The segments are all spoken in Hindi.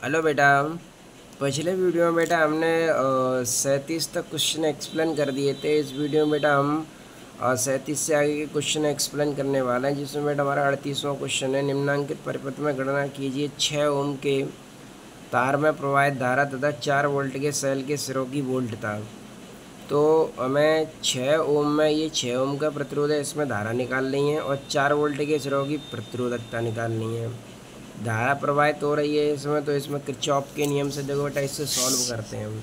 हेलो बेटा। पिछले वीडियो में बेटा हमने 37 तक क्वेश्चन एक्सप्लेन कर दिए थे। इस वीडियो में बेटा हम 37 से आगे के क्वेश्चन एक्सप्लेन करने वाले हैं, जिसमें बेटा हमारा 38वां क्वेश्चन है। निम्नांकित परिपथ में गणना कीजिए 6 ओम के तार में प्रवाहित धारा तथा 4 वोल्ट के सेल के सिरों की वोल्टता। तो हमें 6 ओम में ये 6 ओम का प्रतिरोध है, इसमें धारा निकालनी है, और 4 वोल्ट के सिरों की प्रतिरोधकता निकालनी है। धारा प्रवाहित हो रही है इसमें, तो इसमें किरचॉफ के नियम से देखो बेटा इससे सॉल्व करते हैं हम।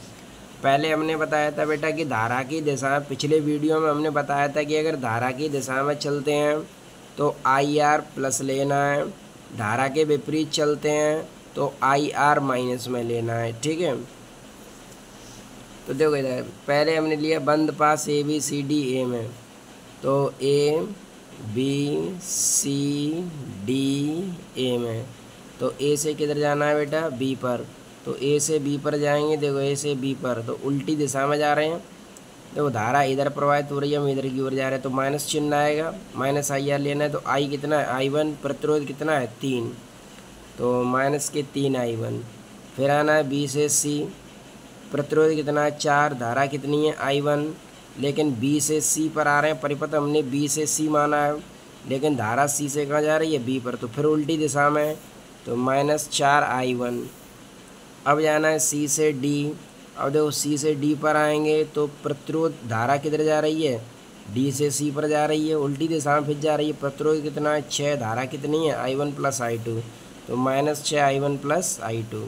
पहले हमने बताया था बेटा कि धारा की दिशा, पिछले वीडियो में हमने बताया था कि अगर धारा की दिशा में चलते हैं तो IR प्लस लेना है, धारा के विपरीत चलते हैं तो IR माइनस में लेना है। ठीक है, तो देखो इधर पहले हमने लिया बंद पास ABCD में, तो ABCD में, तो A से किधर जाना है बेटा, B पर, तो A से B पर जाएंगे। देखो A से B पर तो उल्टी दिशा में जा रहे हैं। देखो धारा इधर प्रवाहित हो रही है, हम इधर की ओर जा रहे हैं, तो माइनस चिन्ह आएगा, माइनस IR लेना है। तो I कितना है, I1 प्रतिरोध कितना है 3, तो माइनस के 3 I1। फिर आना है B से C, प्रतिरोध कितना है 4, धारा कितनी है I1, लेकिन B से C पर आ रहे हैं, परिपथ हमने B से C माना है, लेकिन धारा C से कहाँ जा रही है, B पर, तो फिर उल्टी दिशा में, तो माइनस 4 I1। अब जाना है C से D। अब देखो C से D पर आएंगे तो प्रतिरोध धारा किधर जा रही है, D से C पर जा रही है, उल्टी दिशा में फिर जा रही है। प्रतिरोध कितना है 6, धारा कितनी है I1 प्लस I2, तो माइनस 6 I1 प्लस I2।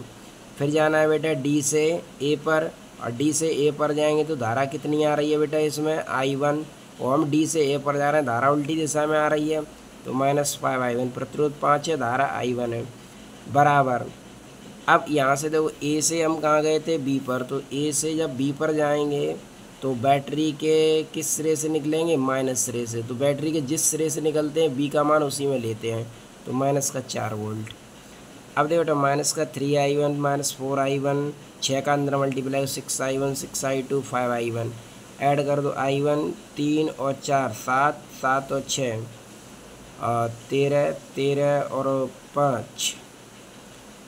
फिर जाना है बेटा D से A पर, और D से A पर जाएंगे तो धारा कितनी आ रही है बेटा इसमें I1, और हम D से A पर जा रहे हैं, धारा उल्टी दिशा में आ रही है, तो माइनस 5 I1। प्रतिरोध 5 है, धारा I1 है, बराबर। अब यहाँ से देखो A से हम कहाँ गए थे, B पर, तो A से जब B पर जाएंगे तो बैटरी के किस सिरे से निकलेंगे, माइनस सिरे से। तो बैटरी के जिस सिरे से निकलते हैं B का मान उसी में लेते हैं, तो माइनस का 4 वोल्ट। अब देखो बेटा माइनस का 3 I1 माइनस 4 I1, 6 का अंदर multiply 6 I1 6 I2 5 I1। Add कर दो I1 3 और 4 7, 7 और 6 13, 13 और 5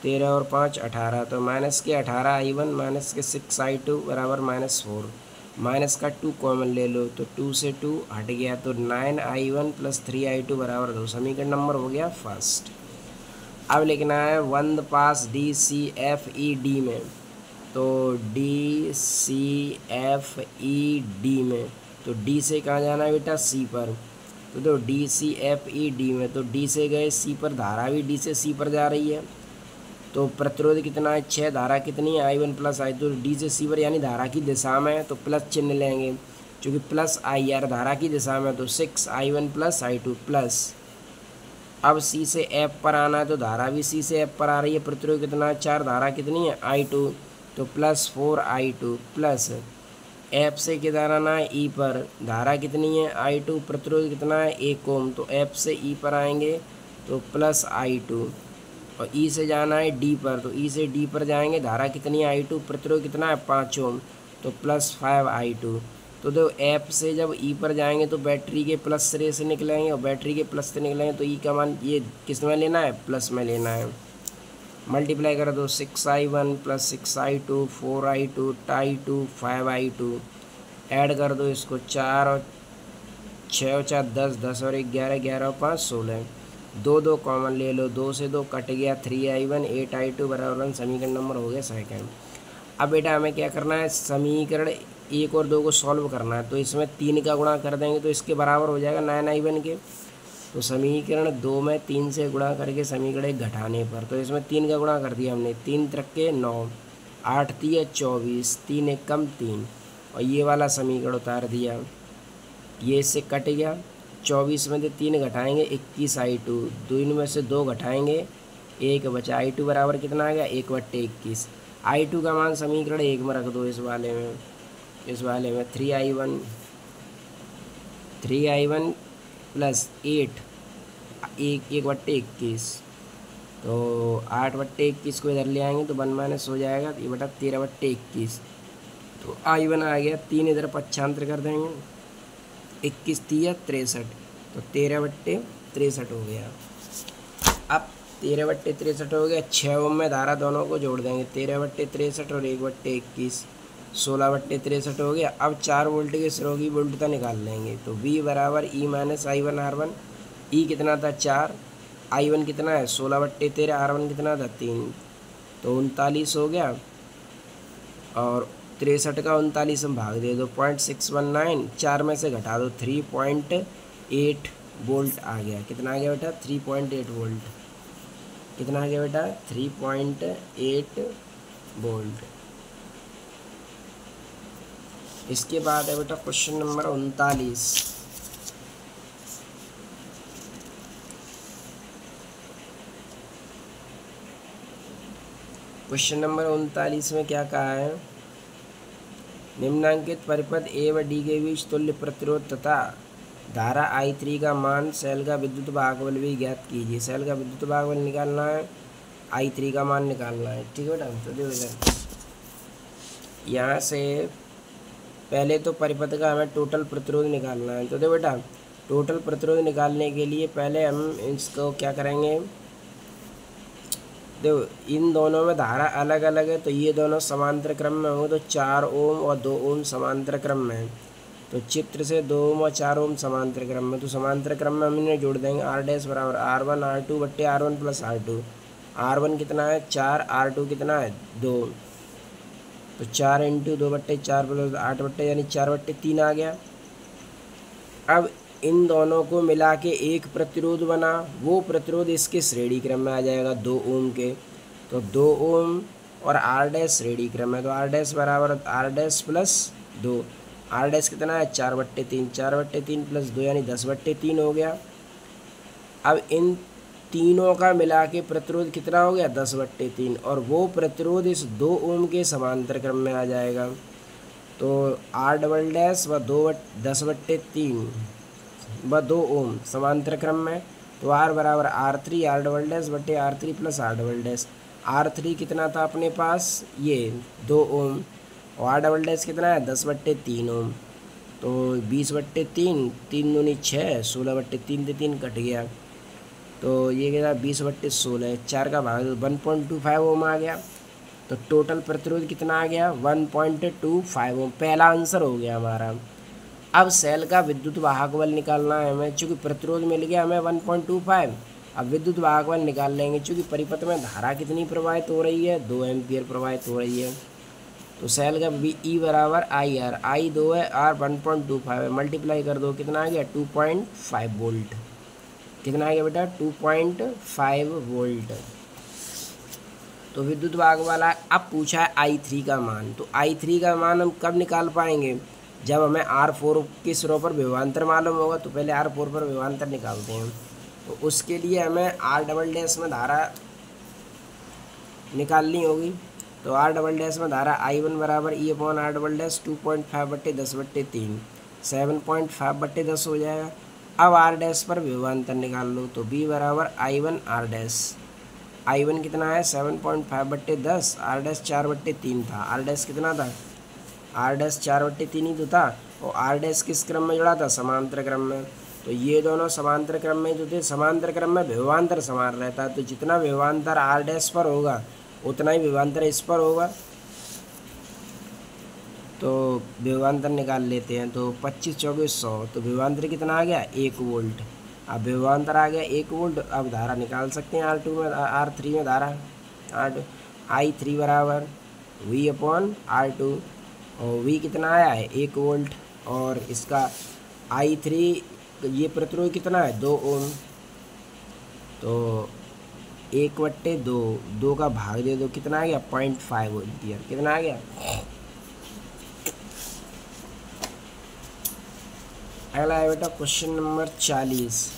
13 और 5 18, तो माइनस के 18 I1 माइनस के 6 I2 बराबर माइनस 4। माइनस का 2 कॉमन ले लो, तो 2 से 2 हट गया, तो 9 I1 प्लस 3 I2 बराबर 2। समीकरण नंबर हो गया फर्स्ट। अब लिखना है बंद पास DCFED में, तो DCFED में, तो D से कहाँ जाना है बेटा, C पर, तो DCFED में, तो D से गए C पर, धारा भी D से C पर जा रही है, तो प्रतिरोध कितना है 6, धारा कितनी है I1 प्लस I2, तो D से C पर यानी धारा की दिशा में, तो प्लस चिन्ह लेंगे, क्योंकि प्लस IR धारा की दिशा में, तो 6 I1 प्लस I2 प्लस। अब C से F पर आना है, तो धारा भी C से F पर आ रही है, प्रतिरोध कितना है 4, धारा कितनी है I2, तो प्लस 4 I2 प्लस। F से किधर आना है E पर, धारा कितनी है I2, प्रतिरोध कितना है 1 ओम, तो F से E पर आएंगे तो प्लस I2, और E से जाना है D पर, तो E से D पर जाएंगे, धारा कितनी है I2, प्रतिरोध कितना है 5 ओम, तो प्लस 5 I2। तो दो F से जब E पर जाएंगे तो बैटरी के प्लस सिरे से निकलेंगे, और बैटरी के प्लस से निकलेंगे, तो E का मान ये किस में लेना है, प्लस में लेना है। मल्टीप्लाई कर दो 6 I1 plus 6 I2 4 I2 I2 5 I2। Add कर दो इसको, 4 और 6 और 4 10, 10 और 11, 11 और 5 16, 2 2 कॉमन ले लो, 2 से 2 कट गया, 3 I1 8 I2 बराबर। समीकरण नंबर हो गया सेकंड। अब बेटा हमें क्या करना है, समीकरण 1 और 2 को सॉल्व करना है, तो इसमें 3 का गुणा कर देंगे तो इसके बराबर हो जाएगा 9 I1 के। तो समीकरण 2 में 3 से गुणा करके समीकरण 1 घटाने पर, तो इसमें 3 का गुणा कर दिया हमने, 3 त्रिक के 9, 8 तिया 24, 3 एक कम 3, और ये वाला समीकरण उतार दिया, ये इससे कट गया। 24 में से 3 घटाएंगे 21 I2, 2 में से 2 घटाएंगे 1 बचा, I2 बराबर कितना आ गया 1/21। I2 का मान समीकरण 1 में रख दो, इस वाले में 3 I1 प्लस 8 1/21, तो 8/21 को इधर ले आएंगे तो 1 माइनस हो जाएगा, तो ये बटा 13/21, तो I1 आ गया, 3 इधर पक्षांतर कर देंगे, 21 3 63, तो 13/63 हो गया। अब 13/63 हो गया। 6 ओम में धारा दोनों को जोड़ देंगे, 13/63 और 1/21, 16/63 हो गया। अब 4 वोल्ट के स्रोत की वोल्टता निकाल लेंगे। तो V बराबर E minus I1 R1। E कितना था 4, I1 कितना है 16/13, R1 कितना था 3, तो 39 हो गया। और 63 का 39 में भाग दे दो, 0.619, 4 में से घटा दो, 3.8 वोल्ट आ गया। कितना आ गया बेटा 3.8 वोल्ट। कितना आ गया बेटा 3.8 वोल्ट। इसके बाद है बेटा क्वेश्चन नंबर 39। क्वेश्चन नंबर 39 में क्या कहा है, निम्नांकित परिपथ ए व डी के बीच तुल्य प्रतिरोध तथा धारा I3 का मान सेल का विद्युत भागफल भी ज्ञात कीजिए। सेल का विद्युत भागफल निकालना है, I3 का मान निकालना है। ठीक है बेटा, तो देखो इधर यहाँ से पहले तो परिपथ का हमें टोटल प्रतिरोध निकालना है। तो देखो बेटा टोटल प्रतिरोध निकालने के लिए पहले हम इसको क्या करेंगे, देखो इन दोनों में धारा अलग अलग है, तो ये दोनों समांतर क्रम में होंगे, तो 4 ओम और 2 ओम समांतर क्रम में है। तो चित्र से 2 ओम और 4 ओम समांतर क्रम में, तो समांतर क्रम में हम इन्हें जोड़ देंगे। R डैश बराबर R1 R2 बट्टे R1 प्लस R2। R1 कितना है 4, R2 कितना है 2, तो 4 इंटू 2/4 प्लस 8 यानी 4/3 आ गया। अब इन दोनों को मिला के एक प्रतिरोध बना, वो प्रतिरोध इसके श्रेणी क्रम में आ जाएगा 2 ओम के। तो 2 ओम और R डैश श्रेणी क्रम है, तो R डैश बराबर R dash plus 2। R dash कितना है 4/3, 4/3 प्लस 2 यानी 10/3 हो गया। अब इन तीनों का मिला के प्रतिरोध कितना हो गया 10/3, और वो प्रतिरोध इस 2 ओम के समांतर क्रम में आ जाएगा। तो R डबल डैश व 10/3 व 2 ओम समांतर क्रम में, तो R बराबर R3 R डबल डैश बट्टे R3 plus R double dash. R3 कितना था अपने पास ये 2 ओम, और R डबल डैश कितना है 10/3 ओम। तो 20/3, 3 दूनी 6, 16/3 से 3 कट गया, तो ये क्या 20/16, 4 का भाग 1.25 ओम आ गया। तो टोटल प्रतिरोध कितना आ गया 1.25 ओम। पहला आंसर हो गया हमारा। अब सेल का विद्युत वाहक बल निकालना है हमें, चूँकि प्रतिरोध मिल गया हमें 1.25। अब विद्युत वाहक बल निकाल लेंगे, चूँकि परिपथ में धारा कितनी प्रवाहित हो रही है 2 एम्पियर प्रवाहित हो रही है। तो सेल का E बराबर IR, I 2 है, R 1.25 है, मल्टीप्लाई कर दो, कितना आ गया 2.5 वोल्ट। कितना आ गया बेटा 2.5 वोल्ट। तो विद्युत वाहक वाला अब पूछा है I3 का मान। तो I3 का मान हम कब निकाल पाएंगे, जब हमें R4 के सिरों पर विभवांतर मालूम होगा। तो पहले R4 पर विभवांतर निकालते हैं। तो उसके लिए हमें R डबल डैश में धारा निकालनी होगी। तो R डबल डैश में धारा I1 बराबर E upon R double dash 2.5/10/3, 7.5/10 हो जाएगा। अब R डैश पर विभवांतर निकाल लो। तो B बराबर I1 R डैश, I1 कितना है 7.5/10, R डैश 4/3 था। R डैश कितना था R डैश 4/3 ही तो था, और R डैश किस क्रम में जुड़ा था समांतर क्रम में। तो ये दोनों समांतर क्रम में जो थे, समांतर क्रम में विभवांतर समान रहता है। तो जितना विभवांतर R डैश पर होगा उतना ही विभवांतर इस पर होगा। तो विभवांतर निकाल लेते हैं। तो 25 24 100, तो विभवांतर कितना आ गया 1 वोल्ट। अब विभवांतर आ गया 1 वोल्ट। अब धारा निकाल सकते हैं R3 में धारा I3 बराबर V अपॉन R2, और V कितना आया है 1 वोल्ट, और इसका I3 ये प्रतिरोध कितना है 2 ओम। तो 1/2, 2 का भाग दे दो, कितना आ गया 0.5 एम्पियर। कितना आ गया। अगला है बेटा क्वेश्चन नंबर 40।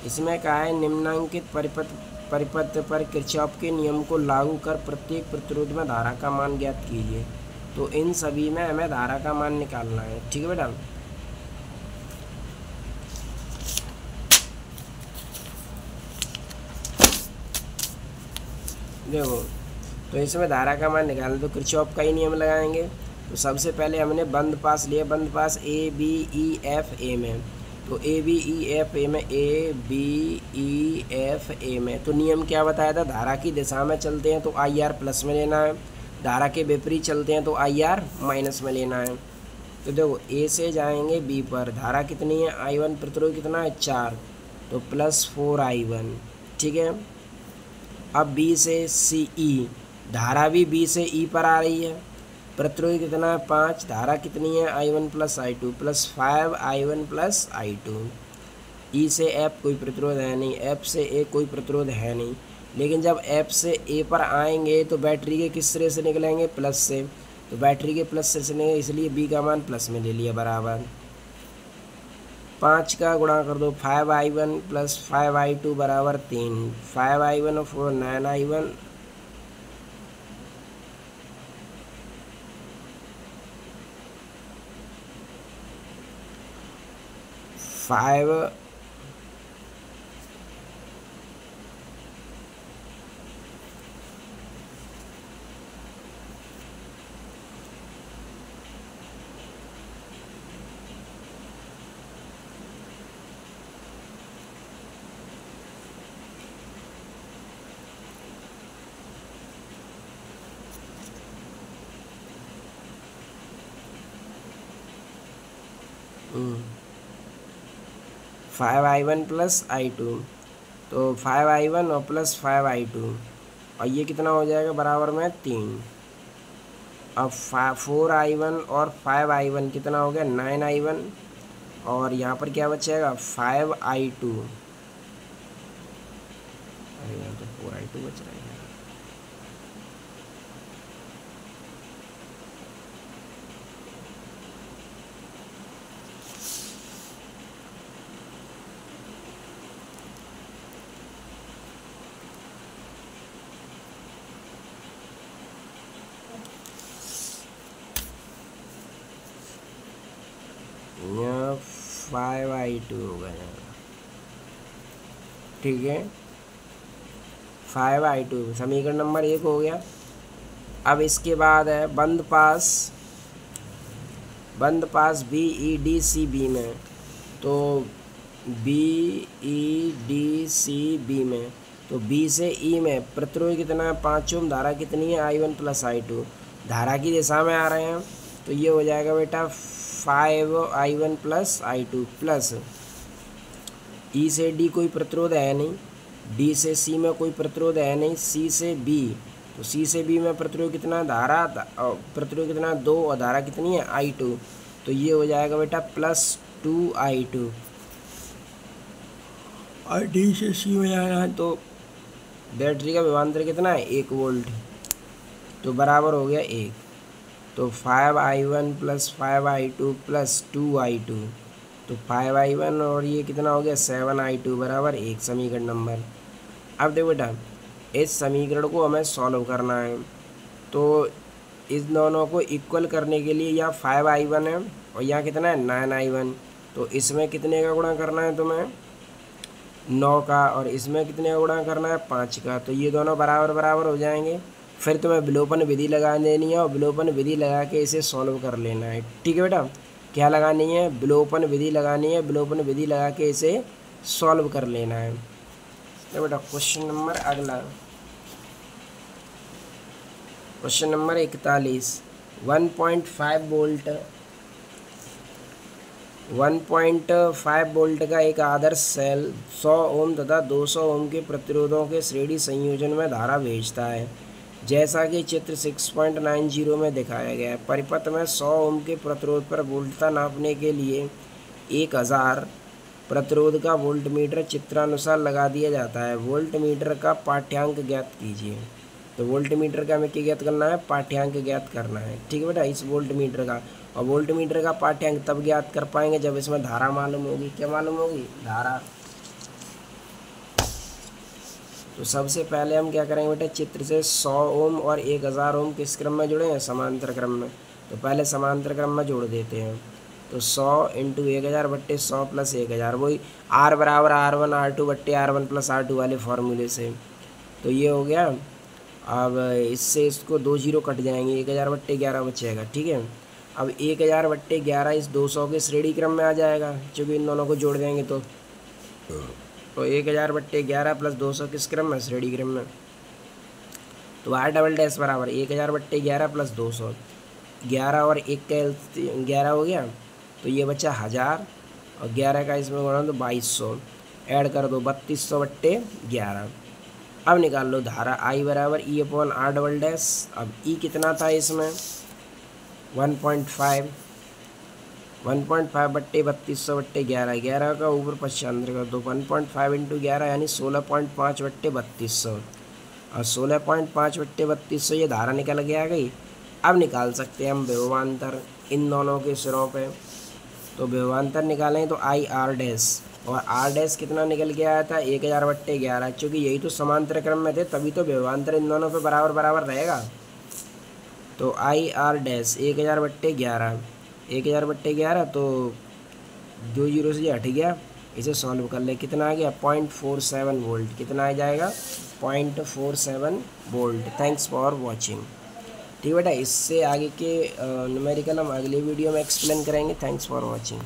इसमें कहा है निम्नांकित परिपथ पर किरचॉफ के नियम को लागू कर प्रत्येक प्रतिरोध में धारा का मान ज्ञात कीजिए। तो इन सभी में हमें धारा का मान निकालना है। ठीक है बेटा, देखो तो इसमें धारा का मान निकालना, तो किरचॉफ का ही नियम लगाएंगे। तो सबसे पहले हमने बंद पास लिया, बंद पास A B E F A में। तो A B E F A में, A B E F A में, तो नियम क्या बताया था, धारा की दिशा में चलते हैं तो आई आर प्लस में लेना है, धारा के विपरीत चलते हैं तो आई आर माइनस में लेना है। तो देखो ए से जाएंगे बी पर, धारा कितनी है, आई वन, प्रतिरोध कितना है 4, तो +4I1, ठीक है। अब बी से सी ई, धारा भी बी से ई पर आ रही है, प्रतिरोध कितना है 5, धारा कितनी है I1 + I2 +5I1 + I2। ई से एफ कोई प्रतिरोध है नहीं, एफ से ए कोई प्रतिरोध है नहीं, लेकिन जब एफ से ए पर आएंगे तो बैटरी के किस सिरे से निकलेंगे, प्लस से, तो बैटरी के प्लस सिरे से निकलेंगे, इसलिए बी का मान प्लस में ले लिया बराबर। 5 का गुणा कर दो, 5I1 + 5I2 बराबर 3, 5I1 और 4 9I1, 5 5I1 + I2, तो 5I1 और +5I2, और ये कितना हो जाएगा बराबर में 3। अब 4I1 और 5I1 कितना हो गया 9I1, और यहाँ पर क्या बचेगा 5I2, अरे यहाँ तो 4I2 बच रहा है। यहाँ 5I2 हो गया, ठीक है, 5I2 समीकरण नंबर 1 हो गया। अब इसके बाद है बंद पास B E D C B में, तो B E D C B में, तो बी से ई में प्रतिरोध कितना है 5 ओम, धारा कितनी है I1 + I2, धारा की दिशा में आ रहे हैं, तो ये हो जाएगा बेटा 5I1 + I2 प्लस ई से डी कोई प्रतिरोध है नहीं, डी से सी में कोई प्रतिरोध है नहीं, सी से बी, तो सी से बी में प्रतिरोध कितना, धारा प्रतिरोध कितना 2, और धारा कितनी है I2, तो ये हो जाएगा बेटा +2I2, और डी से सी में जाना है तो बैटरी का विभवांतर कितना है 1 वोल्ट, तो बराबर हो गया 1, तो 5I1 + 5I2 + 2I2, तो 5I1 और ये कितना हो गया 7I2 बराबर 1 समीकरण नंबर। अब देखो बेटा इस समीकरण को हमें सॉल्व करना है, तो इस दोनों को इक्वल करने के लिए यहाँ 5I1 है और यहाँ कितना है 9I1, तो इसमें कितने का गुणा करना है तुम्हें 9 का, और इसमें कितने का गुणा करना है 5 का, तो ये दोनों बराबर बराबर हो जाएंगे। फिर तुम्हें विलोपन विधि लगा देनी है और विलोपन विधि लगा के इसे सॉल्व कर लेना है, ठीक है बेटा। क्या लगानी है, विलोपन विधि लगानी है, विलोपन विधि लगा के इसे सॉल्व कर लेना है। तो बेटा क्वेश्चन नंबर अगला, क्वेश्चन नंबर 41, 1.5 वोल्ट का एक आदर्श सेल 100 ओम तथा 200 ओम के प्रतिरोधों के श्रेणी संयोजन में धारा भेजता है, जैसा कि चित्र 6.90 में दिखाया गया है। परिपथ में 100 ओम के प्रतिरोध पर वोल्टता नापने के लिए 1000 प्रतिरोध का वोल्टमीटर चित्रानुसार लगा दिया जाता है। वोल्टमीटर का पाठ्यांक ज्ञात कीजिए, तो वोल्टमीटर का हमें क्या ज्ञात करना है, पाठ्यांक ज्ञात करना है, ठीक है बेटा। इस वोल्टमीटर का, और वोल्टमीटर का पाठ्यांक तब ज्ञात कर पाएंगे जब इसमें धारा मालूम होगी। क्या मालूम होगी, धारा। तो सबसे पहले हम क्या करेंगे बेटा, चित्र से 100 ओम और 1000 ओम किस क्रम में जुड़े हैं, समांतर क्रम में, तो पहले समांतर क्रम में जोड़ देते हैं। तो 100 × 1000 बट्टे 100 + 1000, वही R बराबर R1 R2 बट्टे R1 + R2 वाले फार्मूले से, तो ये हो गया। अब इससे इसको 2 जीरो कट जाएंगे, 1000 बट्टे 11 बचेगा, ठीक है। अब 1000 बट्टे 11 इस 200 के श्रेणी क्रम में आ जाएगा, क्योंकि इन दोनों को जोड़ देंगे तो 1000 बट्टे 11 प्लस 200 किस क्रम में, श्रेणी क्रम में। तो आर डबल डैश बराबर 1000 बट्टे 11 प्लस 200, 11 और 1 का 11 हो गया, तो ये बचा 1000 और 11 का इसमें गुणा तो 2200, ऐड कर दो 3200 बट्टे 11। अब निकाल लो धारा आई बराबर E upon R double dash. अब ई कितना था इसमें 1.5 बट्टे 3200 बट्टे 11, 11 का ऊपर 95 कर दो, 1.5 इंटू 11 यानी 16.5 बट्टे 3200, और 16.5 बट्टे 3200 ये धारा निकल के आ गई। अब निकाल सकते हैं हम विभवांतर इन दोनों के सिरों पे। तो विभवांतर निकालें तो आई आर डैश, और आर डैश कितना निकल के आया था 1000 बट्टे 11, क्योंकि यही तो समांतर क्रम में थे, तभी तो विभवांतर इन दोनों पे बराबर बराबर रहेगा। तो आई आर डैश 1000 बट्टे 11, 1000 बट्टे 11 तो 2 जीरो से हट गया, इसे सॉल्व कर ले, कितना आ गया 0.47 वोल्ट, कितना आ जाएगा 0.47 वोल्ट। Thanks for watching. ठीक बेटा, इससे आगे के न्यूमेरिकल हम अगले वीडियो में एक्सप्लेन करेंगे। Thanks for watching.